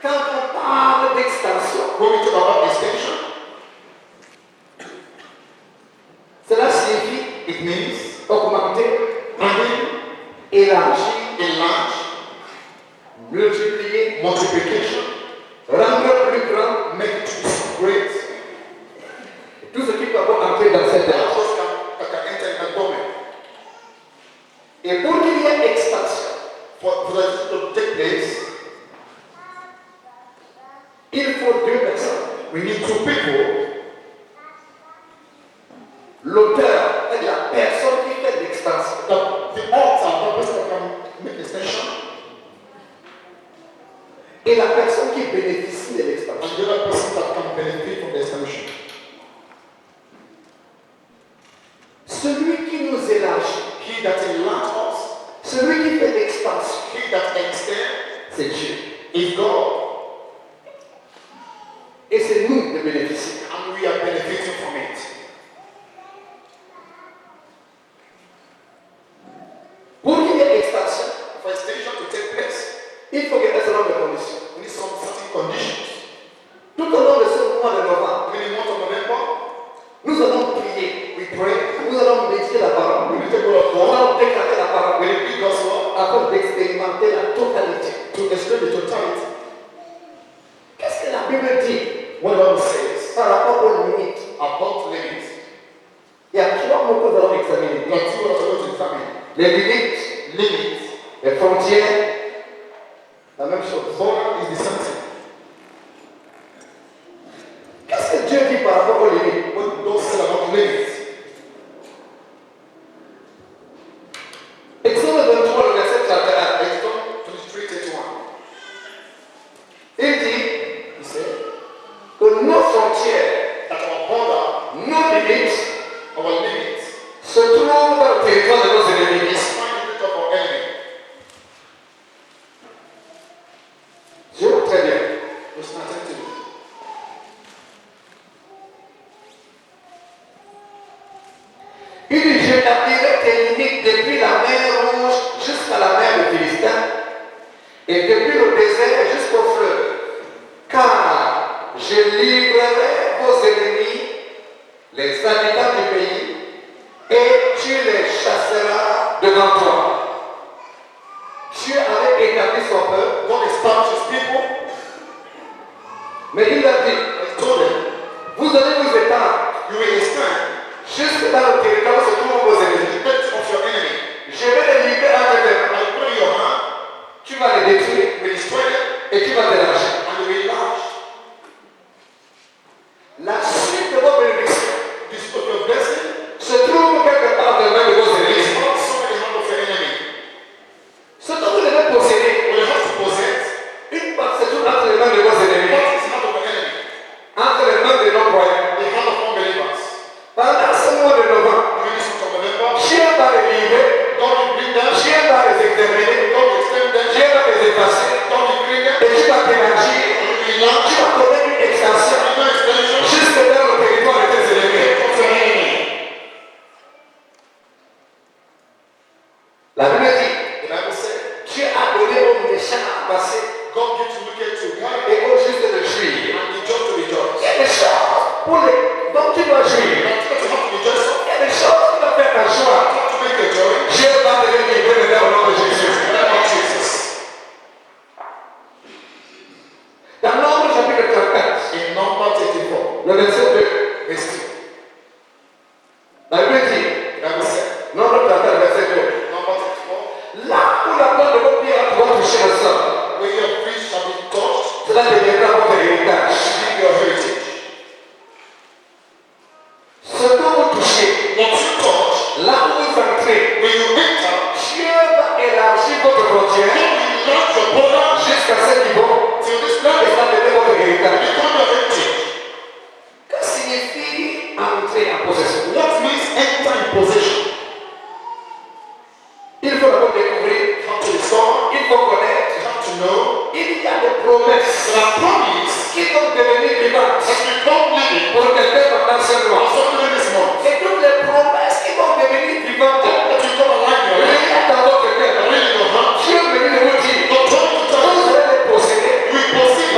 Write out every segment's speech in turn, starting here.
Quand on parle d'extension, when we talk about extension, cela signifie it means augmenter, adding, élargir, enlarge, multiplier, multiplication, rendre plus grand, make it great. tout ce qui peut avoir entré dans cette All ère. those can enter in that domain. Et pour qu'il y ait extension, For that to take place, il faut deux personnes. we need two people. L'auteur est la personne qui fait l'extension. The author, the person that can make extension, Et la personne qui bénéficie de and l'extension. the other person that can benefit from the extension. Celui qui nous élargit, He that enlarges us, celui qui fait l'extension, he that extends, c'est Dieu. is God. Et c'est nous de bénéficier. And we are benefiting from it. Pour qu'il y ait extension, For extension to take place, il faut qu'il y ait un certain nombre de conditions. we need some certain conditions. Tout au long de ce mois de novembre, In the month of November, nous allons prier, we pray, nous allons méditer la parole, we need to go of nous God, allons déclarer la parole we need the gospel afin d'expérimenter la totalité. to explain the totality. Qu'est-ce que la Bible dit What the Bible says par rapport aux limites? about limits. Il y a trois mots que nous allons examiner. There are two words I want to examine. Les limites, Limits. les frontières, la même chose. Border is the same thing. Qu'est-ce que Dieu dit par rapport aux limites? What God said about limits. Exode 23, le verset 31. Exodus 23:31. Il dit He said que nos frontières, that our border, nos limites, our limits, se trouvent dans le territoire de nos ennemis. is fine in the top of our enemy. Je vois très bien. Listen attentively. Il dit, j'établirai tes limites depuis la mer Rouge jusqu'à la mer de Philistin et depuis le désert jusqu'au fleuve. Car je livrerai vos ennemis, les habitants du pays, et tu les chasseras devant toi. Dieu avait établi son peuple, God established his people. mais il a dit, He told them, vous allez vous étendre you will extend jusque dans le territoire où se trouvent vos ennemis. the bed of your enemy. Je vais les livrer entre tes mains. I put in your hand, Tu vas les détruire will destroy them, et tu vas t'élargir. and they will enlarge. La suite de vos bénédictions The spirit of your blessing se trouve quelque part dans les mains de vos is ennemis. also in the hand of your enemy. Ce que vous devez posséder, What you have to possess, une part se trouve entre les mains de vos ennemis, what is the hand of your enemy? entre les mains de nos croyants. The hand of unbelievers. Pendant ce mois de novembre, During this month of November, Dieu va les livrer, God will bring them, Dieu va les exterminer, God will extend them, Dieu va les effacer, God will bring them, et tu vas t'élargir, God will tu enlarge, vas connaître une extension no extension, jusque dans le territoire de tes ennemis. of your enemy. La Bible dit, The Bible said, Dieu a donné aux méchants à passer God gives to wicked to God, et aux justes de jouir. and the just to rejoice. Il y a des choses pour les, dont tu dois jouir. Now, you have to rejoice of, Il y a des choses qui doivent faire ta joie. you have to make a joy. Dieu va te les livrer maintenant au nom de Jésus. In the name of Jesus. Dans Nombre chapitre 34, In number 34, le verset 2, verse 2, la Bible dit, the Bible said, Nombre 34, verset 2, number 34, là où la plante de vos pieds va toucher le sol, where your feet shall be touched, cela deviendra votre héritage. be your heritage. Ce que vous touchez, What you touch, là où vous entrez, when you enter, Dieu va élargir votre frontière God will enlarge your border jusqu'à ce niveau till this et level, ça devient votre héritage. become your heritage. Que signifie entrer en possession? What means enter in possession? Il faut d'abord découvrir, You have to discover, il faut connaître. you have to know. Il y a des promesses There are promises qui vont devenir vivantes that will come living pour quelqu'un pendant ce for mois. something in this month. Et toutes les promesses qui vont devenir vivantes, That will come alive in your life. rien dans votre cœur. Read in your heart. Dieu est venu de vous dire, God told you to tell vous us, allez les posséder we possess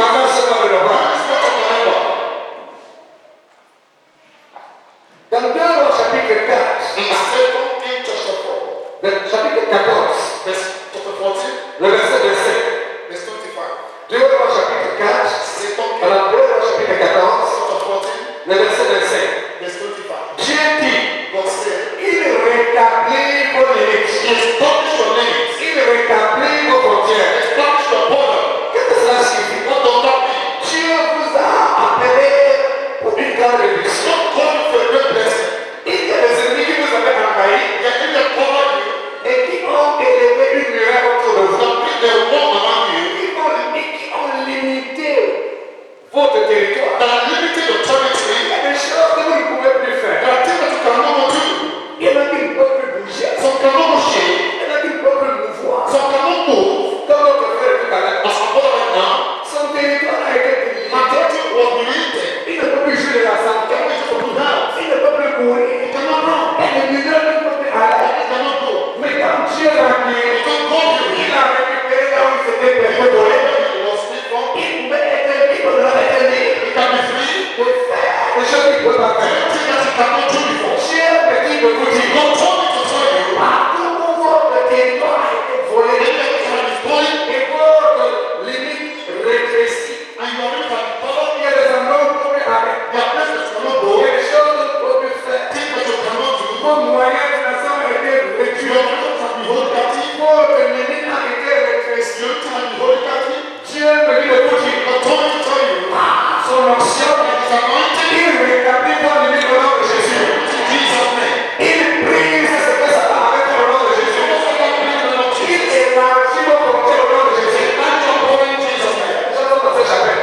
votre territoire. that are limiting your Il y territory, a des choses que vous ne pouvez plus there faire. are things that you cannot go do. Il y en a qui ne peuvent plus bouger. Some cannot go shake, Il y en a qui ne peuvent plus mouvoir. some cannot move. Comme notre frère tout à l'heure. As I'm born right now, Son territoire a été délimité. my territory was limited. Il ne peut plus jouer de la santé. Can't wait for good health. Il ne peut plus courir. You cannot run. Et les migrants ne peuvent plus aller. You cannot go. Mais quand Dieu l'a You guéri, can't go il here. a récupéré là où il s'était perpétué. Where you was free from, Il pouvait être libre de être libre. you can be free. De faire des choses qu'il ne peut pas faire. Things that you cannot do before. Dieu me dit de vous dire, God told me to tell you, partout où votre territoire a été volé, anything that is going et votre limite rétrécie, and you are ready for the power, il y a des endroits où vous pouvez aller. there are places that you cannot Il go, y a des choses que vous pouvez plus faire. things that you cannot do. Vos moyens financiers ont été Your réduits. hands have been held captive. Votre limite a été rétrécie. Your time has been held captive. Dieu me dit de vous dire, God told me to tell you, son onction, His anointing il rétablit vos limites au nom de Jésus. in Jesus' name. Il brise ce que ça va avec au nom de Jésus. Il élargit vos frontières au nom de Jésus. Je veux passer jamais.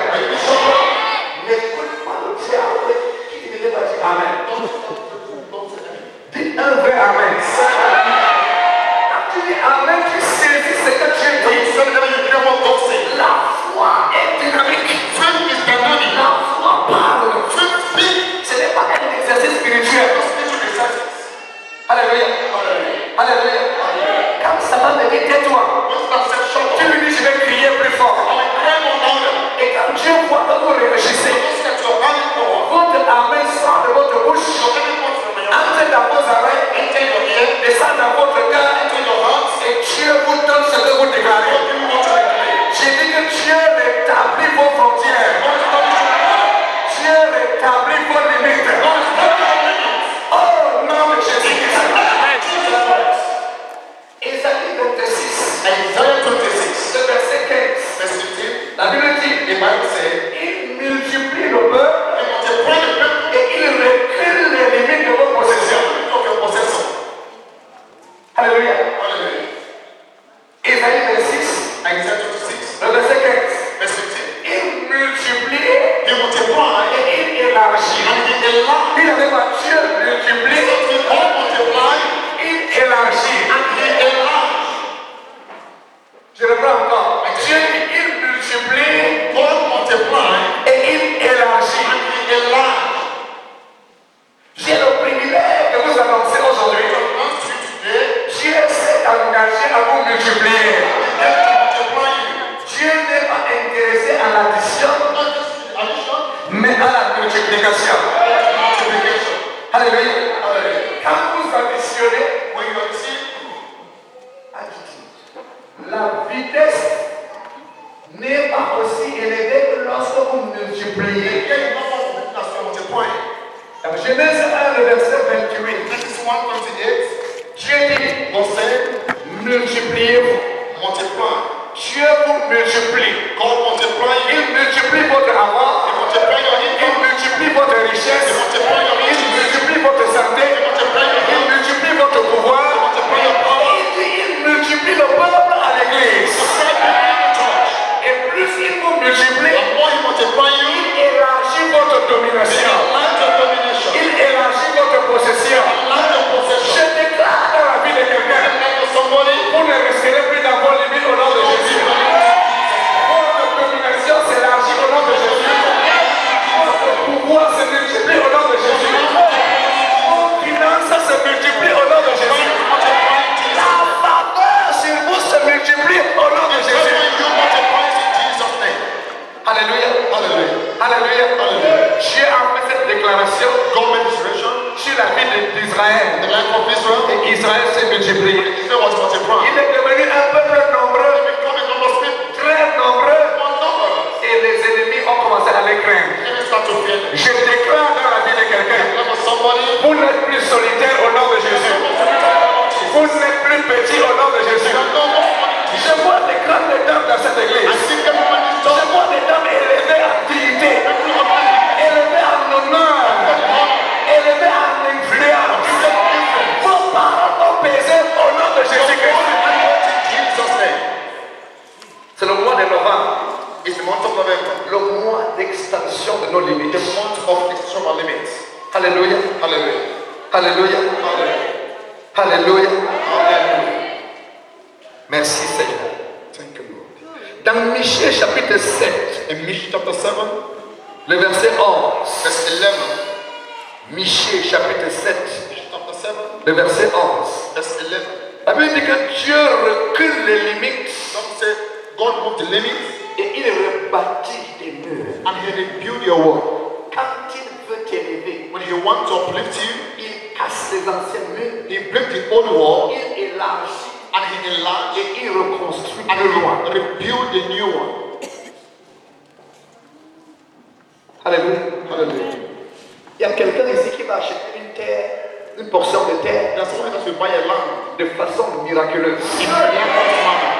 N'écoute pas le diable qui ne dit pas dire Amen. Dis un vrai Amen. Quand tu dis Amen, tu saisis ce que Dieu dit. La foi est dynamique. La foi parle. Ce n'est pas un exercice spirituel. Alléluia. Alléluia. Quand ça va me dire tais-toi, tu lui dis je vais crier plus fort. Et quand Dieu voit que vous réfléchissez, votre Amen sort de votre bouche, entre dans vos oreilles, descend dans votre cœur, et Dieu vous donne ce que vous déclarez. J'ai dit que Dieu rétablit vos frontières. Dieu rétablit vos limites. Oh nom de Jésus-Christ. Ésaïe 26, le verset 15. La Bible dit, il multiplie le peuple et il recule les limites de vos possessions. Alléluia. Ésaïe 26, le verset 15. Il multiplie et il élargit. Il avait ma Dieu multiplie, il élargit. Je reprends encore. Dieu dit, il multiplie et il élargit. J'ai le privilège de vous annoncer aujourd'hui. Dieu s'est engagé à vous multiplier. Dieu n'est pas intéressé à l'addition, mais à la multiplication. Alléluia. Quand vous additionnez, la vitesse n'est pas aussi élevée que lorsque vous multipliez. Dans Genèse 1, le verset 28, Dieu dit, multipliez-vous. Dieu vous multiplie. Il multiplie votre avoir, il multiplie votre richesse, il multiplie votre santé, il multiplie votre pouvoir, il multiplie le peuple à l'église. Et plus il vous multiplie, il élargit votre domination, il élargit votre possession. Je déclare dans la vie de quelqu'un, vous ne resterez plus dans vos limites au nom de Jésus. Votre domination s'élargit au nom de Jésus. Votre pouvoir se multiplie au nom de Jésus. Vos finances se multiplient au nom de Jésus. La faveur sur vous se multiplie au nom de Jésus. Alléluia. Alléluia. Dieu a fait cette déclaration sur la vie d'Israël. Et Israël s'est multiplié. Il est devenu un peuple nombreux, très nombreux. Et les ennemis ont commencé à les craindre. Je déclare dans la vie de quelqu'un, vous n'êtes plus solitaire au nom de Jésus. Vous n'êtes plus petit au nom de Jésus. Je vois des grandes dames dans cette église. Je vois des dames élevées en dignité, élevées en honneur, élevées en influence. Vos paroles ont pesé au nom de Jésus-Christ. C'est le mois de novembre. Le mois mois d'extension de nos limites. The month of extreme limits. Alléluia. Hallelujah. Alléluia. Hallelujah. Alléluia. Hallelujah. Merci Seigneur. Thank you, Lord. Dans Michée chapitre 7, In Mishnah chapter 7, le verset 11. verse 11. Michée chapitre 7, Mishnah chapter 7, le verset 11. verse 11. La Bible dit que Dieu recule les limites Some say God moved the limits et il rebâtit des murs. and He rebuilt your wall. Quand il veut t'élever, When He wants to uplift you, il casse les anciens murs, He breaks the old wall il élargit and He enlarged et il reconstruit and plus loin. He rebuilt the new one. Alléluia. Hallelujah. Il y a quelqu'un ici qui va acheter une terre, une portion de terre There's someone that will buy a land de façon miraculeuse. in a miraculous manner.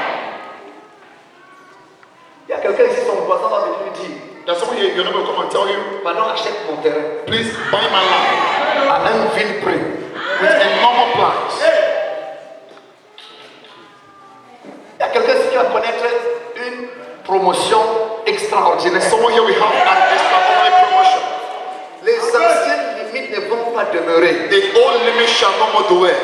Il y a quelqu'un ici, son voisin va venir lui dire, There's someone here, your neighbor will come and tell you, maintenant achète mon terrain please buy my land à un vil prix. with a normal price. Il y a quelqu'un ici qui va connaître une promotion extraordinaire. Someone here we have an extraordinary promotion. Les anciennes limites ne vont pas demeurer. The old limit shall no more dwell.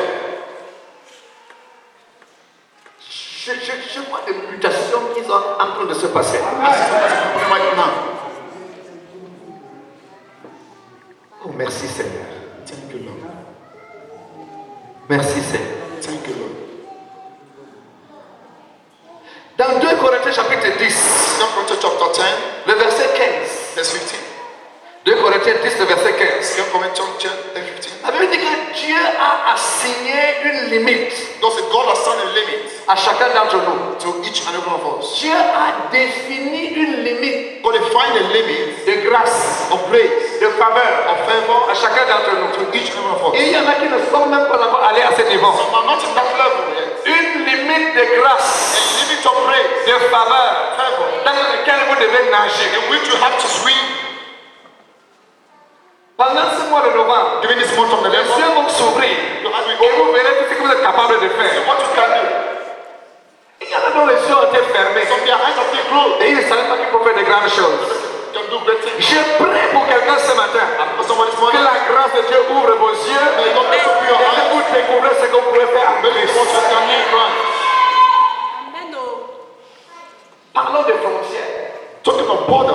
Je vois des mutations qui sont en train de se passer. As it's happening right now. Oh, merci Seigneur. Thank you, Lord. Merci Seigneur. Thank you, Lord. Dans 2 Corinthiens chapitre 10, 2 Corinthians chapter 10, le verset 15. verse 15. 2 Corinthiens 10, le verset 15. 2 Corinthians 10, 15. La Bible dit que Dieu a assigné une limite Thus God has set a limit à chacun d'entre nous. to each and every one of us. Dieu a défini une limite God defined a limit de grâce, of grace, de faveur of favor à chacun d'entre nous. to each and every one of us. Et il y en a qui ne sont même pas encore allés à ce niveau. Some are not in that level yet. Une limite de grâce, A limit of grace, de faveur, favor, dans laquelle vous devez nager. in which you have to swim Pendant ce mois de novembre, during this month of les November. yeux vont s'ouvrir Your eyes will et vous open. verrez tout ce que vous êtes capable de faire. See what you can do. Il y en a dont les yeux ont été fermés Some their eyes are still closed. et ils ne savaient pas qu'ils peuvent faire de grandes choses. You can do great things. Je prie pour quelqu'un ce matin For someone this que morning, la grâce de Dieu ouvre vos yeux may God bless et you your que eyes. vous découvrez ce que vous pouvez faire en Maybe Christ. what you can do in Christ. Parlons des frontières. Talking of border,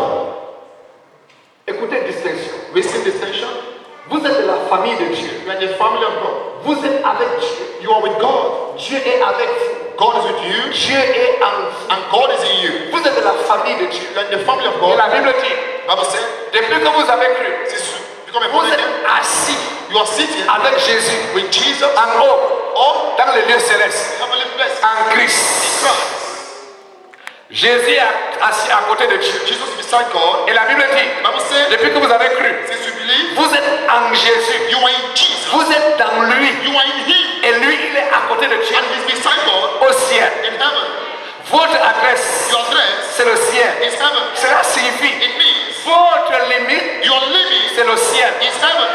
Écoutez distinction. wasting distinction. Vous êtes de la famille de Dieu. You are in the family of God. Vous êtes avec Dieu. You are with God. Dieu est avec vous. God is with you, Dieu est en vous. and God is in you. Vous êtes de la famille de Dieu. You are in the family of Et God. la Bible dit, Bible says, depuis que vous avez cru, since you become a vous born êtes again, assis you are sitting avec Jésus with Jesus en haut, or dans les lieux célestes, heavenly place. en Christ. Christ. Jésus est assis à côté de Dieu. Jesus is beside God. Et la Bible dit, The Bible says, depuis que vous avez cru, since you believe, vous êtes en Jésus. you are in Jesus. Vous êtes dans lui. You are in Him. Et lui, il est à côté de Dieu, And He's beside God au ciel. in heaven. Votre adresse, Your address c'est le ciel. is heaven. Cela signifie, It means votre limite, your limit c'est le ciel. is heaven.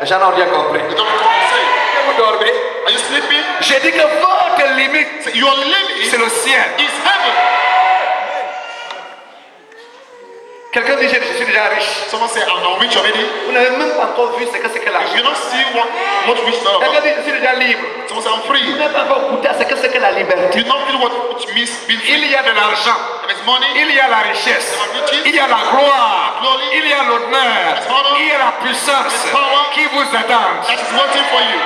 Les gens ont bien compris. You don't know what I'm saying. Vous dormez. Are you sleeping? J'ai dit que votre limite, Your limit c'est le ciel. is heaven. Quelqu'un dit, je suis déjà riche. Someone say, I'm not rich already. Vous n'avez même pas encore vu ce que c'est que You l'argent. don't see what rich is all Quelqu'un about. dit, je suis déjà libre. Someone say, I'm Vous free. n'avez pas encore goûté à ce que c'est que la liberté. You don't feel what it means being free. Il y a de l'argent. There is money. Il y a la richesse. Riches. Il y a la gloire. Glory. Il y a l'honneur. honor. Il y a la puissance power. qui vous attend. That is waiting for you.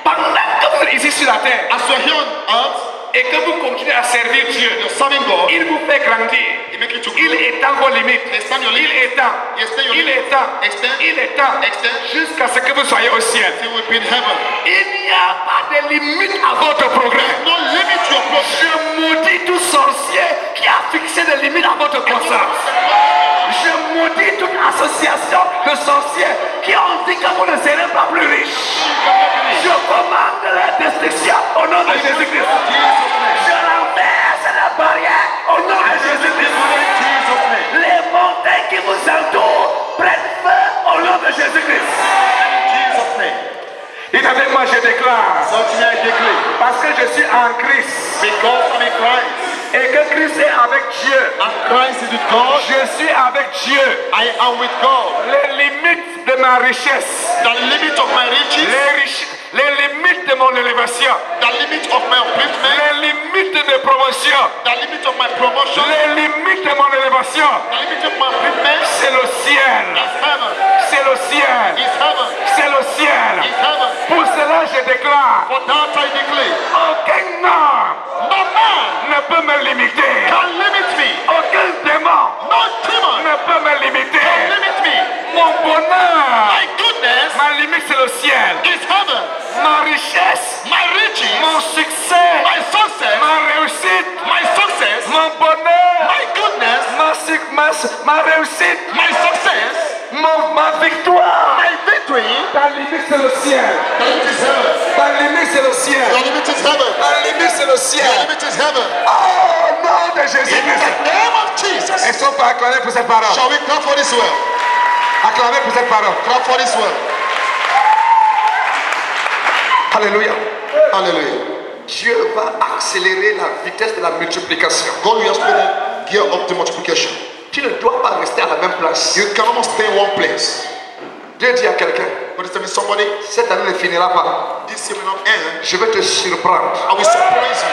Pendant que vous êtes ici sur la terre As you're here on earth, et que vous continuez à servir Dieu, you're serving God. il vous fait grandir. He make you to Il grow. étend vos limites. Extend your Il limits. étend. Extend your Il limits. étend. Extend. Il étend. Extend. Jusqu'à ce que vous soyez au ciel. He will be in heaven. Il n'y a pas de limite à votre progrès. No limit to your progress. Je maudis tout sorcier qui a fixé des limites à votre croissance. Je maudis toute association de sorciers qui ont dit que vous ne serez pas plus riches. Je commande la destruction au nom de Jésus-Christ. Je renverse la barrière au nom de Jésus-Christ. Les montagnes qui vous entourent prennent feu au nom de Jésus-Christ. Et avec moi je déclare, parce que je suis en Christ, et que Christ est avec Dieu. and Christ is with God, Je suis avec Dieu. I am with God. Les limites de ma richesse, The limit of my riches, les limites de mon élévation, the limit of my upliftment, les limites de promotion, the limit of my promotion, les limites de mon élévation, the limit of my upliftment c'est le ciel. is heaven. C'est le ciel. Is heaven. C'est le ciel. Is heaven. Pour cela, je déclare, For that I declare, aucun homme no man ne peut me limiter. can limit me. Aucun démon No demon ne peut me limiter. can limit me. Mon bonheur, My goodness ma limite, c'est le ciel. is heaven. Ma richesse, My riches, mon succès, my success, ma réussite, my success, mon bonheur, my goodness, ma réussite, my success, ma victoire. my victory, Ta limite, c'est le ciel. the limit is heaven. Ta limite, c'est le ciel. The limit is heaven. Ta limite, c'est le The ciel. limit is heaven. Oh, nom de In Jésus-Christ. the name of Jesus. Est-ce qu'on peut acclamer pour cette parole? Shall we clap for this word? Acclamer pour cette parole. Clap for this word. Alléluia. Hallelujah. Dieu va accélérer la vitesse de la multiplication. God will explain gear up the multiplication. Tu ne dois pas rester à la même place. You cannot stay in one place. Dieu dit à quelqu'un, But it's telling somebody, cette année ne finira pas. this year will not end. Je vais te surprendre. I will surprise you.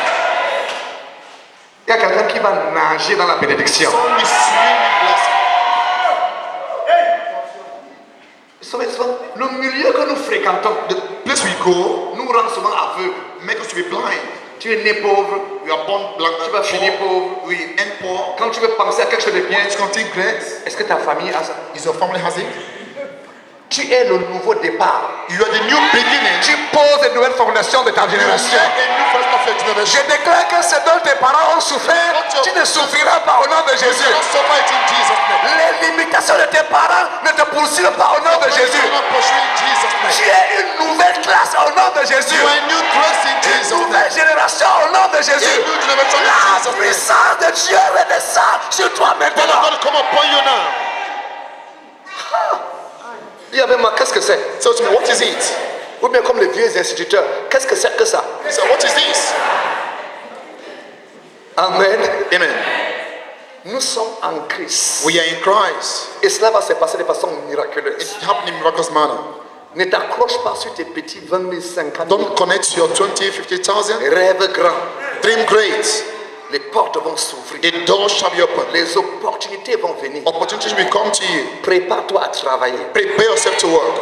Il y a quelqu'un qui va nager dans la bénédiction. Someone will swim in blessing. Vous savez souvent, le milieu que nous fréquentons The place we go nous rend souvent aveugles. make us to be blind. Tu es né pauvre, We are born blind. tu vas finir pauvre. We end poor. Quand tu veux penser à quelque chose de bien, When it's contain great, est-ce que ta famille a ça? is your family has it? Tu es le nouveau départ. You are the new beginning. Tu poses une nouvelle fondation de ta You are génération. a new first of your Je generation. déclare que ce dont tes parents ont souffert, tu ne souffriras pas au nom de You Jésus. cannot suffer it in Jesus' name. Les limitations de tes parents ne te poursuivent pas au nom de You Jésus. cannot pursue in Jesus' Tu name. es une nouvelle classe au nom de Jésus. You are a new grace in Une Jesus' name. nouvelle génération au nom de Jésus. A new generation in La Jesus' name. puissance de Dieu redescend sur toi God maintenant. God come upon you now. Dis avec moi, qu'est-ce que c'est? So to me, what is it? Ou bien comme les vieux instituteurs, qu'est-ce que c'est que ça? So what is this? Amen. Amen. Nous sommes en Christ. We are in Christ. Et cela va se passer de façon miraculeuse. It happened in miraculous manner. Ne t'accroche pas sur tes petits 20 000, 50 000. Don't connect to your 20, 50,000. Rêve grand. Dream great. Les portes vont s'ouvrir. A door shall be open. Les opportunités vont venir. Opportunities will come to you. Prépare-toi à travailler. Prepare yourself to work.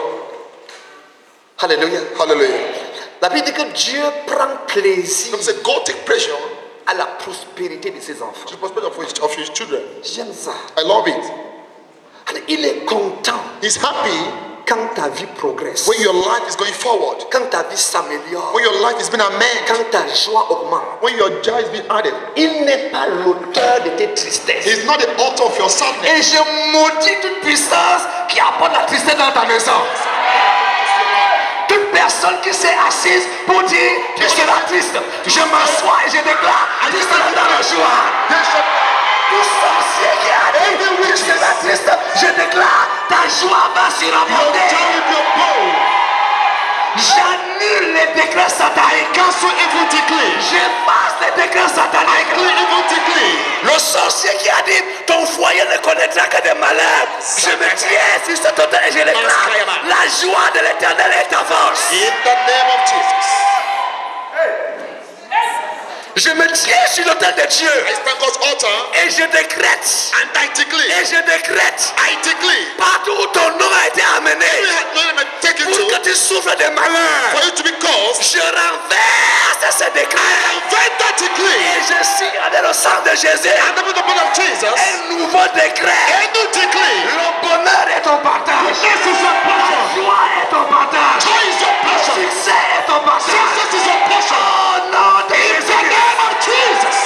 Alléluia. Hallelujah. La Bible dit que Dieu prend plaisir Some say God take pleasure à la prospérité de ses enfants. to the prosperity of his children. J'aime ça. I love it. Il est content He's happy quand ta vie progresse. when your life is going forward. Quand ta vie s'améliore. When your life is being amended. Quand ta joie augmente. When your joy is being added. Il n'est pas l'auteur de tes tristesses. He's not the author of your sadness. Et je maudis toute puissance qui apporte la tristesse dans ta maison. Toute personne qui s'est assise pour dire tu seras triste. Je m'assois et je déclare tu seras dans la joie. Tout sorcier qui a dit tu seras triste, je déclare ta joie va se Your rapporter. joy will be upon. J'annule les décrets sataniques. Cancel evil decree. J'efface les décrets sataniques. Clear evil decree. Le sorcier qui a dit ton foyer ne connaîtra que des malheurs. Je me tiens sur cet autel et je déclare la joie de l'éternel est ta force. In the name of Jesus. Je me tiens sur l'autel de Dieu I stand God's altar et je décrète. and I declare. Et je décrète. I declare. Partout où ton nom a été amené Take it pour to que tu souffres de malheur. for you to be caused. Je renverse ce décret. Invent that decree. Et je signe avec le sang de Jésus And the blood of Jesus. un nouveau décret. A new decree. Le bonheur est ton partage. This is your La portion. joie est ton partage. Joy is your Le portion. succès est ton partage. Success is your portion. Oh non, de In the Jésus. name of Jesus.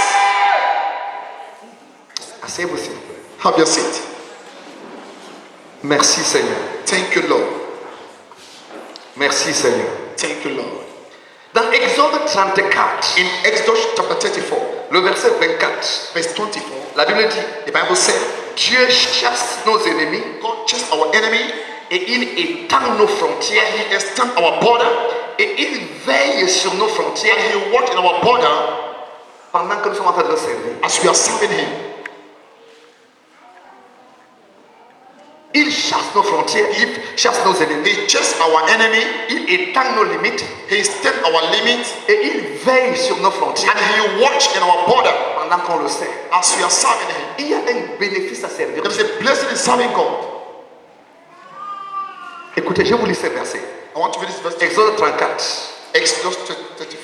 Asseyez-vous s'il vous plaît. Have your seat. Merci Seigneur. Thank you, Lord. Merci Seigneur. Thank you, Lord. Dans Exode 34, In Exodus chapter 34, le verset 24, verse 24, la Bible dit, the Bible said, Dieu chasse nos ennemis God chased our enemy, et il étend nos frontières He extend our border, et il veille sur nos frontières and He walked in our border pendant que nous sommes en train de le servir. as we are serving him. Il chasse nos frontières, il chasse nos ennemis, He chases our enemy, il étend nos limites he extends our limits, et il veille sur nos frontières and he watches in our border pendant qu'on le sert. as we are serving him. Il y a un bénéfice à servir. There is a blessing in serving God. Écoutez, je vous lis ce verset. I want to read this verse. Exode 34. Exodus 34.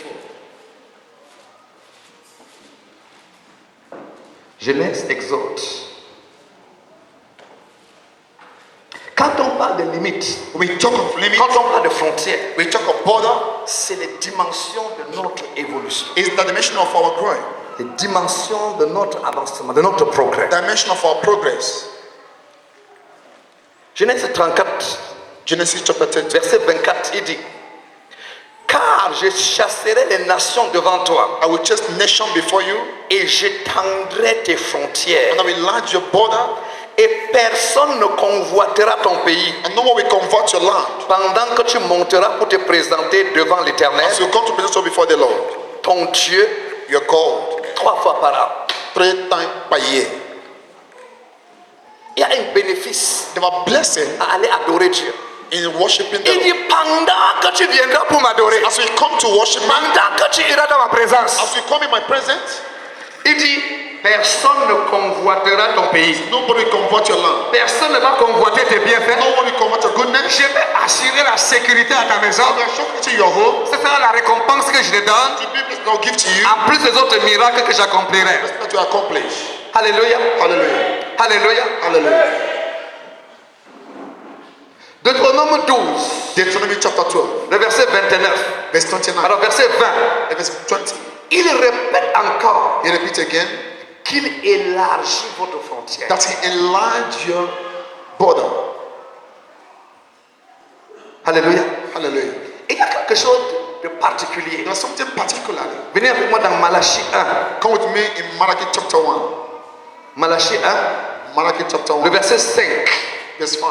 Genèse, Exode. Quand on parle de limites, We talk of limits, quand on parle de frontières, we talk of border, c'est les dimensions de notre évolution, is the dimension of our growth, les dimensions de notre avancement, de notre progrès. dimension of our progress. Genèse 34, Genesis chapter 30, verset 24, il dit: car je chasserai les nations devant toi I will chase nation before you, et j'étendrai tes frontières and I will enlarge your border, et personne ne convoitera ton pays and no one will convert your land. pendant que tu monteras pour te présenter devant l'Éternel, As you come to present yourself before the Lord, ton Dieu, your God, 3 fois par an. 3 times per year. Il y a un bénéfice There are blessings à aller adorer Dieu. in worshiping the Il Lord. dit pendant que tu viendras pour m'adorer, As we come to worship Him, pendant que tu iras dans ma présence, as we come in my presence, il dit personne ne convoitera ton pays. nobody will convert your land. Personne ne va convoiter tes bienfaits. No one will convert your goodness. Je vais assurer la sécurité à ta maison. I will show you to your home. C'est ça la récompense que je te donne, The people will give to you. en plus des autres miracles que j'accomplirai. That to accomplish. Alléluia. Hallelujah. Alléluia. Hallelujah. Deutéronome 12, Deuteronomy chapter 12, le verset 29. verse 29. Alors verset 20, And verse 20. il répète encore He repeats again qu'il élargit votre frontière. that He enlarge your border. Alléluia. Hallelujah. Il y a quelque chose de particulier. There's something particularly. Venez avec moi dans Malachie 1. Come with me in Malachi chapter 1. Malachie 1, Malachi chapter le 1, verset 5. verse 5.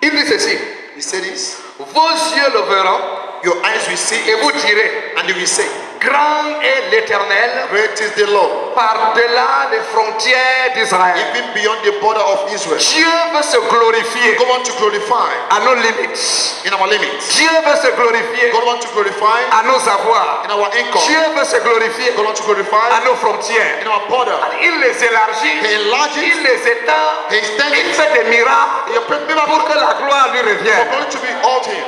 Il dit ceci: He said this. vos yeux le verront Your eyes will see et it, vous direz: and you will say, grand est l'Éternel great is the Lord, par-delà les frontières d'Israël. even beyond the border of Israel. Dieu veut se glorifier God want to glorify à nos limites. in our limits. Dieu veut se glorifier God want to glorify à nos avoirs. in our income. Dieu veut se glorifier God want to à glorify nos frontières. in our border. Il les élargit, He enlarges, il les étend, He extends il it. fait des miracles He open pour miracle que la gloire lui for revienne. glory to be all to Him.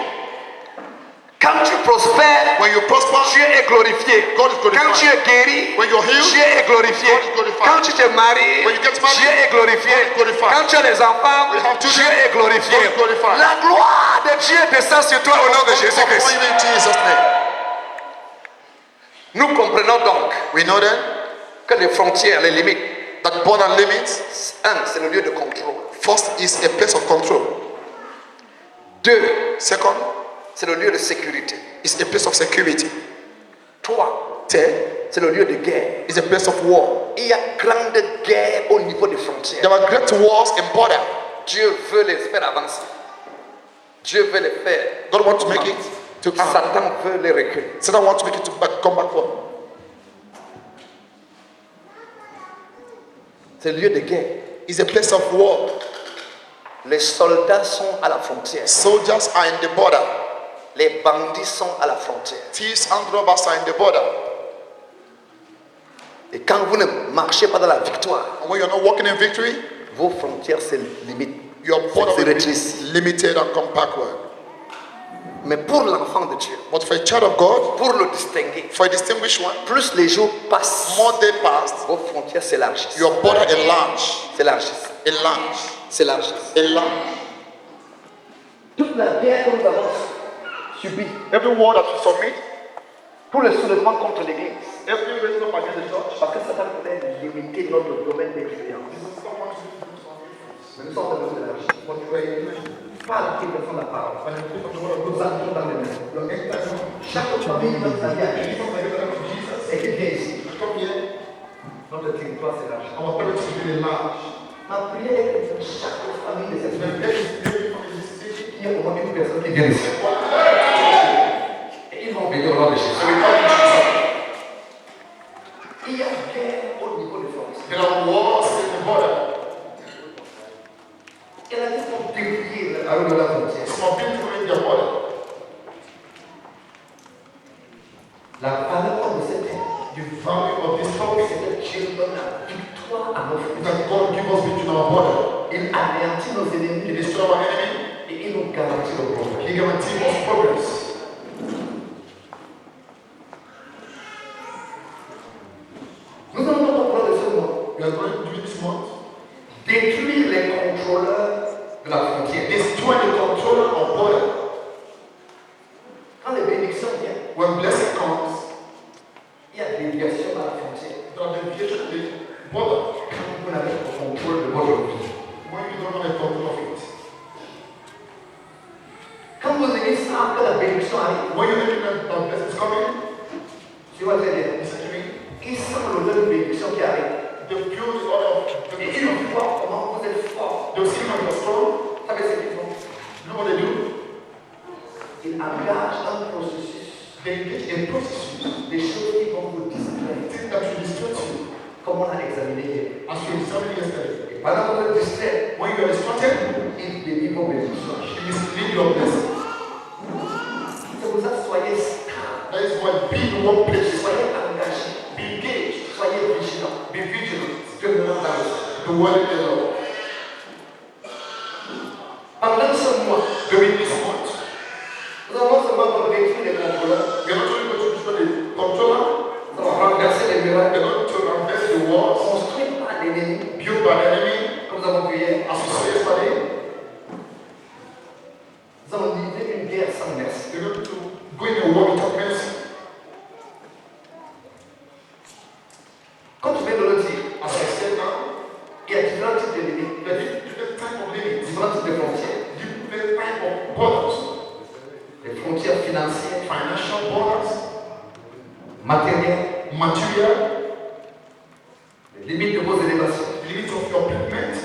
Quand tu prospères, When you prosper, Dieu est glorifié. God is glorified. Quand tu es guéri, When you're healed, Dieu est glorifié. God is glorified. Quand tu te maries, When you get married, Dieu est glorifié. God is glorified. Quand tu as des enfants, When you have Dieu children, est glorifié. God is glorified. La gloire de Dieu descend sur toi au nom de God is Jésus-Christ. upon you in Jesus' name. Nous comprenons donc We know then que les frontières, les limites, that border limits, c'est le lieu de contrôle. first, is a place of control. 2, Second, c'est le lieu de sécurité. is a place of security. 3, Third, c'est le lieu de guerre. is a place of war. Il y a grande guerre au niveau des frontières. There are great wars in border. Dieu veut les faire avancer. Dieu veut les faire. God wants to make it to Satan veut les reculer. Satan wants to make it to come backward. C'est le lieu de guerre. It's a place of war. Les soldats sont à la frontière. Soldiers are in the border. Les bandits sont à la frontière. Thieves and robbers are in the border. Et quand vous ne marchez pas dans la victoire, And when you're not walking in victory, vos frontières se limitent. your border Se will be rétrécissent. limited and come backward. Mais pour l'enfant de Dieu, But for a child of God, pour le distinguer, for a distinguished one, plus les jours passent, more day passed, vos frontières s'élargissent. your border enlarged, S'élargissent. enlarged, S'élargissent. enlarged. Toute la guerre que nous avons subie, Every war that you submit, tous les soulèvements contre l'Église, every raising up against the church, parce que Satan voulait limiter notre domaine d'influence. Mais nous sommes en train de s'élargir. Parle qui défend la parole. Nous entrons dans les mains. Chaque famille dans sa vie et qui vient ici. Notre territoire s'élargit. Ma prière est que chaque famille de cette famille, il y a au moins une personne qui vient ici. Et ils vont venir nom de So Jésus. we come in Jesus. Il y a guerre au niveau des frontières. There are wars in the border. Elle a dit pour déplier la rue de la frontière. Some people in their border. La valeur de cette terre, The value of this topic c'est que Dieu donne la victoire à nos is frontières. that God give us victory in our border. Il anéantit nos He ennemis destroy our enemy. et il nous garantit le progrès. He guarantees us progress. Nous allons donc parler de ce mot. We are going to do this month. Détruire les contrôleurs de la frontière. Destroy the controller of border. Quand les bénédictions viennent, When blessing comes, il y a déviation à la frontière. there are deviations in the border. Quand vous n'avez pas le contrôle de votre vie. When you don't have a control of it. Quand vos ennemis savent que la bénédiction arrive, When you think that blessing is coming, tu vas très bien. listen to me. Ils sentent l'odeur de bénédiction qui arrive. They feel the order of Et the ils voient comment vous êtes fort. They'll see how you're strong. Vous savez ce qu'ils font? You know what they do? Ils engagent un processus, They engage in processes, des choses qui vont vous distraire, things that will distract you. comme on a examiné hier. As we examined yesterday. Et pendant que vous êtes distrait, When you are distracted, ils dévient vos bénédictions. you mislead your blessing. C'est pour ça que soyez stable, That is why be in one place. soyez engagés, Be engaged. soyez vigilants. Be vigilant. Dieu nous rend dans le The word of the Lord. Pendant ce mois, During this month, nous allons seulement pour détruire les contrôleurs, we are not only going to destroy the controller, nous allons renverser les we murailles, are going to reverse the walls construits par l'ennemi, built by the enemy, comme nous avons vu hier. as we saw yesterday. Nous allons livrer une guerre sans merci. We are going to go in a war without mercy. Comme je viens de le dire, As I said now, il y a différents types d'ennemis, there are different type of limits, différents types de frontières. different type of borders, Les frontières financières, financial borders, matérielles, material, les limites de vos élévations. limits of your payment.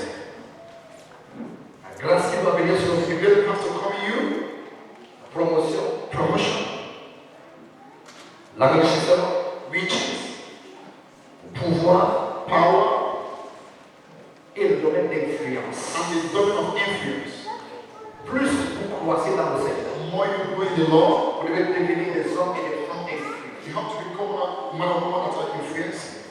La grâce qui doit venir sur The vous, will has to come in you, la promotion, promotion, l'enrichissement, riches, pouvoir power, et le domaine d'influence. and the domain of influence. Plus vous croissez dans le Seigneur, The more you go in the law, vous devez devenir des hommes et des femmes influents. you have to become a man or woman that are influencing.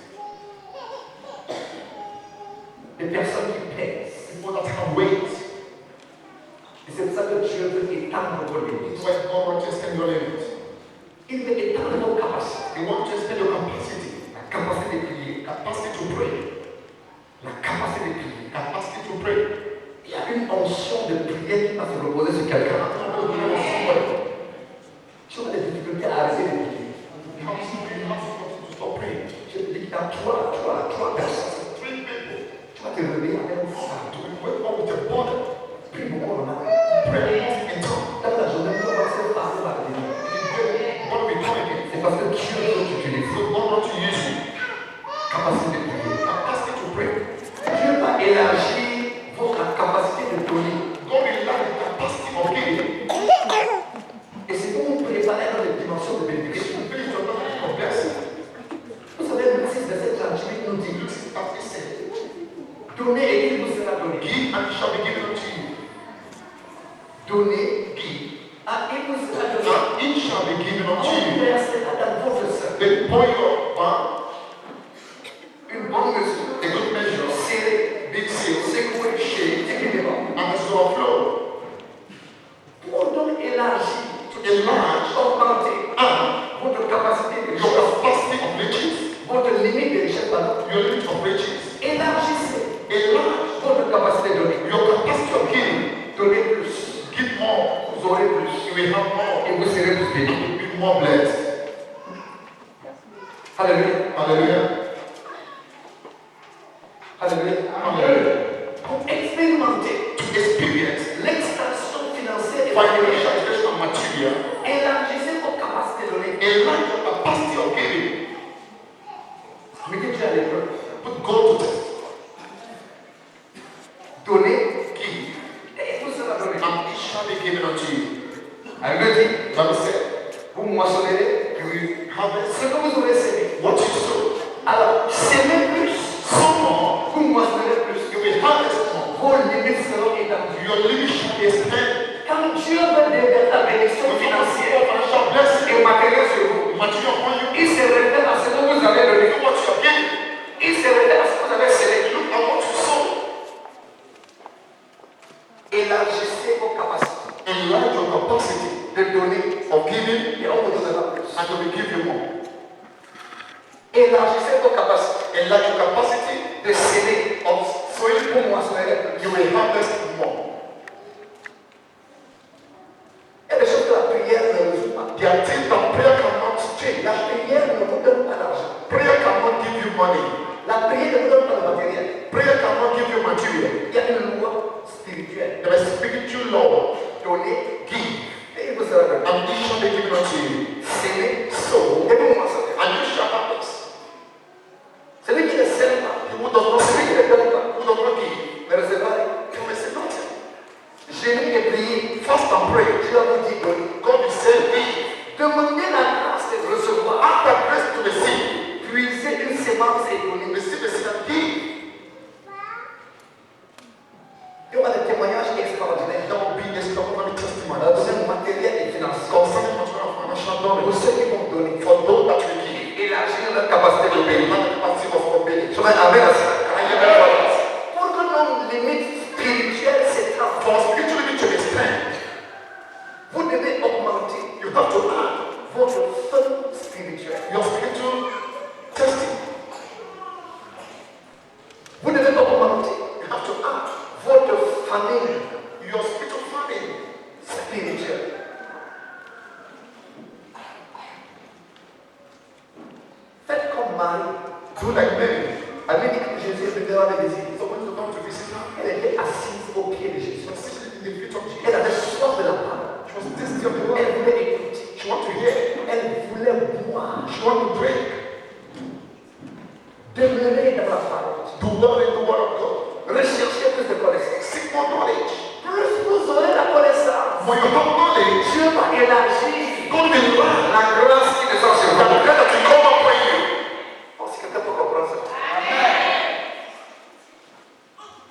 Des personnes qui pèsent. People that have weight. Et c'est pour ça que Dieu veut étendre vos limites. That's why God wants to extend your limits. Il veut étendre vos capacités. He wants to extend your capacity. La capacité de prier, Capacity to pray. la capacité de prier. Capacity to pray. Il y a une onction de prière qui va se reposer sur quelqu'un. Tu as des difficultés à arrêter de prier. You have to stop praying. Je te dis qu'il y a trois personnes. 3 people. Tu vas te réveiller avec un fardeau. To wake up with a burden. Prie beaucoup en matin. Pray in tongues. Dans la journée, tu vas se fardeau va venir. God will come again. C'est parce que Dieu veut t'utiliser. So God wants to use you. Capacité de prier. Capacity to pray. Dieu va élargir votre capacité de donner. God will have the capacity of giving. Et c'est pour vous préparer dans les dimensions de bénédiction. Finish your knowledge of blessing. Vous savez, Luc 6, verset 38 nous dit, As he said, donnez et il vous sera donné. give and it shall be given unto you. Donnez, Give il vous sera donné. and it shall be given unto On you. versera dans votre sein They pour your palm, une bonne mesure, a good measure, serrée, big seal, secouée, équilibrée. and it's overflow. Pour donc élargir, To enlarge augmenter votre capacité de your richesse, capacity of riches, votre limite de richesse, pardon. your limit of riches. Élargissez Enlarge votre capacité de donner. your capacity of giving. Donnez plus, Give more. vous aurez plus, You will have more. et vous serez plus béni. You will be more blessed. Alléluia. Hallelujah. Alléluia. Hallelujah. Pour expérimenter To experience l'extension financière et financial matérielle, expression of material, élargissez vos capacités de donner. enlarge your capacity of giving. Mettez Dieu à l'épreuve. Put God to test. Donnez, Give et il vous sera donné. and it shall be given unto you. Elle me dit, Bible said, vous moissonnerez, like your capacity de s'aimer. of sowing, Pour moissonner. you will harvest more. Il y a des choses que la prière ne résout pas. There are things that prayer cannot change. La prière ne vous donne pas d'argent. Prayer cannot give you money. La prière ne vous donne pas de matériel. Prayer cannot give you material. Il y a une loi spirituelle. There is spiritual law. Donner, Give, et il vous sera donné. and it shall be given unto you. S'aimer, So, et vous moissonner. and you shall harvest. Celui qui ne sème pas, He who does not celui qui give, ne donne pas, who does not give, ne recevra rien. he will receive nothing. Gémir et prier. Fast and pray. Dieu a vous dit donner. God will say, give. Demandez la grâce de recevoir. Ask the grace to receive. Puisez une sémence et donner. Receive the seed and give. Il y aura des témoignages extraordinaires There will be extraordinary dans le testimonies domaine matériel et financier. concerning material and financial Pour knowledge. ceux qui vont donner. For those that will give, Élargir leur capacité de they payer. have the capacity of obeying. Je vais amener à ça. Can I hear that for us? Pour que nos limites spirituelles s'étendent, For spiritually to extend, vous devez augmenter you have to add votre feu spirituel. your spiritual testing. Vous devez augmenter You have to add votre famille your spiritual family. spirituelle. Faites comme Marie. Do like Mary. Elle dit que Jésus est venu à la visite. So when you come to visit her, Elle était assise au pied de Jésus. she was sitting in the feet of Elle Jesus. avait soif de la parole. She was thirsty of the word. Elle voulait écouter. She wanted to hear. Elle voulait boire. She wanted to drink. Demeurer dans la parole. Dwell in the word of God. Recherchez plus de connaissances. Seek more knowledge. Plus vous aurez la connaissance, When you have knowledge, Dieu va élargir God will learn. la grâce qui descend sur The vous. grace that will come upon you. Oh, si quelqu'un peut comprendre ça.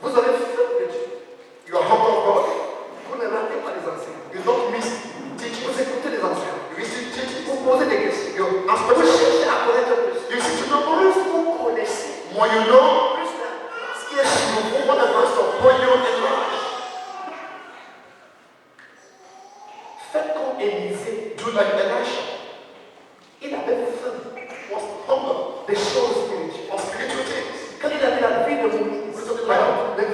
Vous aurez faim de Dieu. You are humble of God. Vous ne ratez pas les enseignants. You don't miss teaching. Vous écoutez les enseignants. You receive teaching. Vous posez des questions. You ask Vous questions. cherchez à connaître plus. You seek to know more. Plus vous connaissez, More you know, plus la grâce qui est sur vous. more the grace upon you enlarge. Faites comme Élisée. Do like Elisha. Il avait faim Was humble des choses spirituelles. of spiritual things. Quand il a vu la vie de Moïse,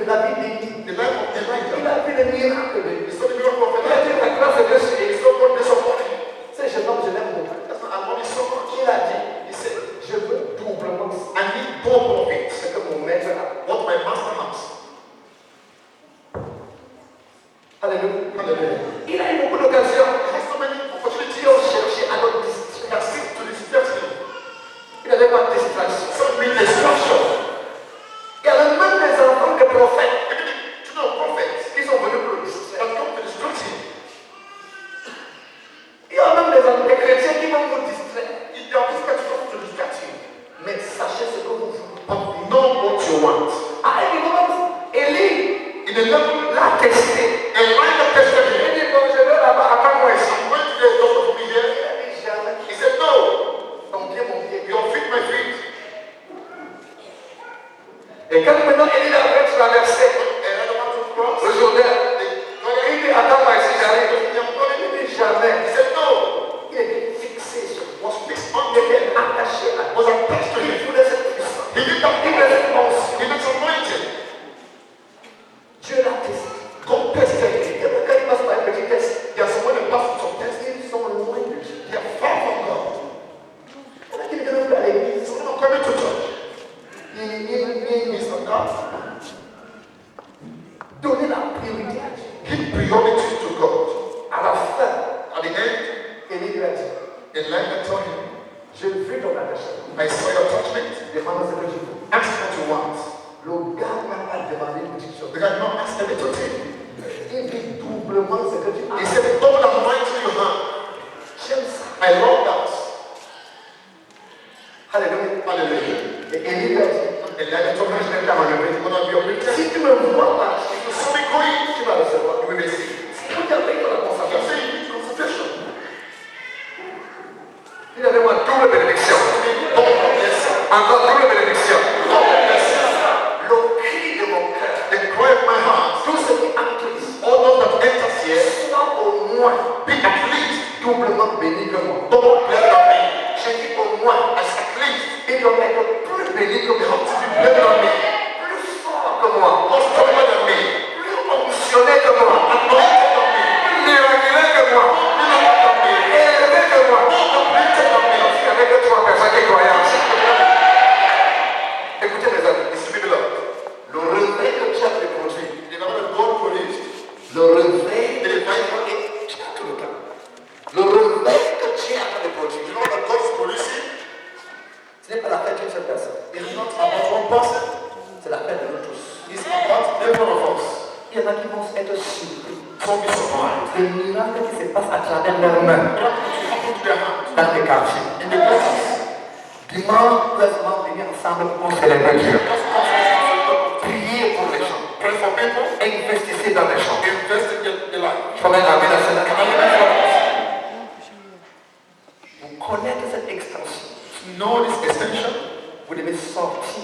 la vie d'Élie, The life of il Elijah. a vu les miracles de He Dieu. saw the miracle of Il a vu Elijah. la grâce de Dieu sur He Élie. saw God bless upon him. C'est jeune homme, je l'aime beaucoup. That's not I love you so much. Il a dit, He said, je veux doublement I need double of it. ce que mon maître a. What my master has. Alléluia. Hallelujah. Il a eu beaucoup d'occasions He has so many qui opportunities ont cherché à notre distraire. that seem to distract him. Il n'avait pas de distraction. Some mean destruction. Il y avait même des enfants de prophètes Even the children of prophets qui sont venus pour le distraire. that come to distract him. Il y a même des chrétiens qui vont vous distraire. If they are distracted, come to distract you. Mais sachez ce que vous voulez. But know what you want. À un moment, Élie In the level, l'a testé. Elijah tested Il him. dit, bon, je vais là-bas, attends-moi ici. I'm going to the doctor for me Il here. a dit, jamais. He said, no, Ton pied, mon pied. your feet, my feet. Et quand maintenant Élie avait traversé And I don't want to cross. le Jourdain, They il dit, attends-moi ici, j'arrive. He Il dit, jamais. said, no, Il était fixé sur moi. was fixed Il on him. était attaché à Was moi. attached to Il him. voulait cette puissance. He did that. Il voulait cette onction. He did anointing. Dieu l'a testé. God tested him. Et quand il passe par un petit test, There are some when they pass through some tests, ils sont loin de Dieu. they are far from God. Il y en a qui ne viennent plus à l'église. So they're not coming to church. Ils sont là. Donnez la priorité à Dieu. Give priority to God. À la fin, At the end, Élie lui a dit, Elijah told him, je vis ton attachement. I saw your attachment. Demande ce que je veux. Ask what you want. Le gars n'a pas demandé une petite chose. The guy did not ask a little thing. Il dit doublement ce que tu He as. said, double the anointing you have. J'aime ça. I love that. Alléluia. Hallelujah. Et Élie lui a dit, And Elijah told him, je vais t'amener. you're going to be a witness. Si tu me vois pas, If you saw me going, tu vas recevoir. you will receive. Pour te payer la I'm concentration. saying you need concentration. Il avait moi double bénédiction. Double blessing. Encore double bénédiction. Double blessing. Le cri de mon cœur. The cry of my heart. Tout ce qui entre ici, All those that enters here, soit au moins be at least doublement béni que moi. double blessed than me. Je dis au moins, As at least, il doit être plus béni que they moi. have greater than me, plus fort que moi, more stronger than me, plus fonctionné que moi, anointed than me, plus miraculeux que moi, miraculous than me, élevé que moi. more completed than me. Il n'y avait que 3 personnes qui croyaient en ça. Écoutez mes amis, Listen, beloved. le relevé que Dieu a produit, The Bible of God produced, le relevé the revival, tout le temps. Le relevé que Dieu a produit, you know that God is producing, ce n'est pas la fête d'une seule personne, is not about one person, c'est la fête de nous tous. it's about every one of us. Il y en a qui vont être surpris. Don't be surprised. Les miracles qui se passent à travers leurs mains Happen to their hands. dans les quartiers. In the places. Dimanche, nous allons venir ensemble pour célébrer Dieu. Priez pour les gens. Pray for people. Investissez dans les gens. Invest in their life. Comme un ami dans And cette you know what? Vous connaissez cette extension. To know this extension, Vous devez sortir